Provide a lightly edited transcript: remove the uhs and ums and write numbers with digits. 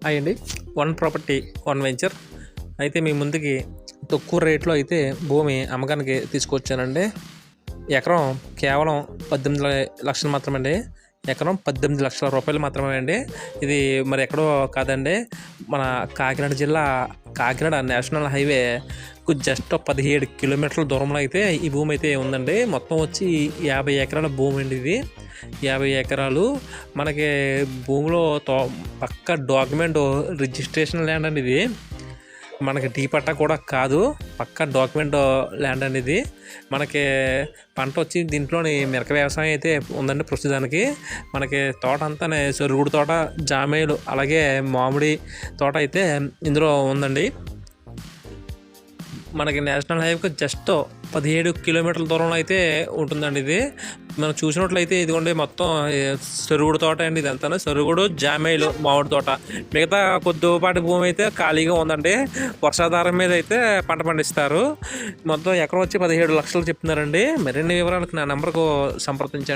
అయ్యండి one property one venture అయితే మీ ముందుకి తక్కువ రేట్లో అయితే భూమి అమ్మకానికి తీసుకొచ్చానండి. ఎకరం కేవలం 18 లక్షలు మాత్రమే అండి. ఎకరం 18 లక్షల రూపాయలు మాత్రమే అండి. ఇది మరి ఎక్కడో కాదండి, మన కాకినాడ జిల్లా కాకినాడ నేషనల్ హైవేకు జస్ట్ 17 కిలోమీటర్ల దూరంలో అయితే ఈ భూమి అయితే ఉందండి. మొత్తం వచ్చి 50 ఎకరాల భూమి అండి. ఇది 50 ఎకరాలు మనకి భూమిలో పక్క డాక్యుమెంట్ రిజిస్ట్రేషన్ ల్యాండ్ అండి. ఇది మనకి టీ పట్టా కూడా కాదు, పక్క డాక్యుమెంట్ ల్యాండ్ అండి. ఇది మనకి పంట వచ్చి దీంట్లోని మిరక వ్యవసాయం అయితే ఉందండి. ప్రస్తుతానికి మనకి తోట అంతా సరుగుడు తోట, జామేలు, అలాగే మామిడి తోట అయితే ఇందులో ఉందండి. మనకి నేషనల్ హైవేకి జస్ట్ 17 కిలోమీటర్ల దూరంలో అయితే ఉంటుందండి. ఇది మనం చూసినట్లయితే ఇదిగోండి మొత్తం సరుగుడు తోట అండి. ఇదంతా సరుగుడు, జామేలు, మామిడి తోట. మిగతా కొద్దిపాటి భూమి అయితే ఖాళీగా ఉందండి. వర్షాధారం మీద అయితే పంట పండిస్తారు. మొత్తం ఎకరం వచ్చి 17 లక్షలు చెప్తున్నారండి. మరిన్ని వివరాలకు నా నెంబర్కు సంప్రదించండి.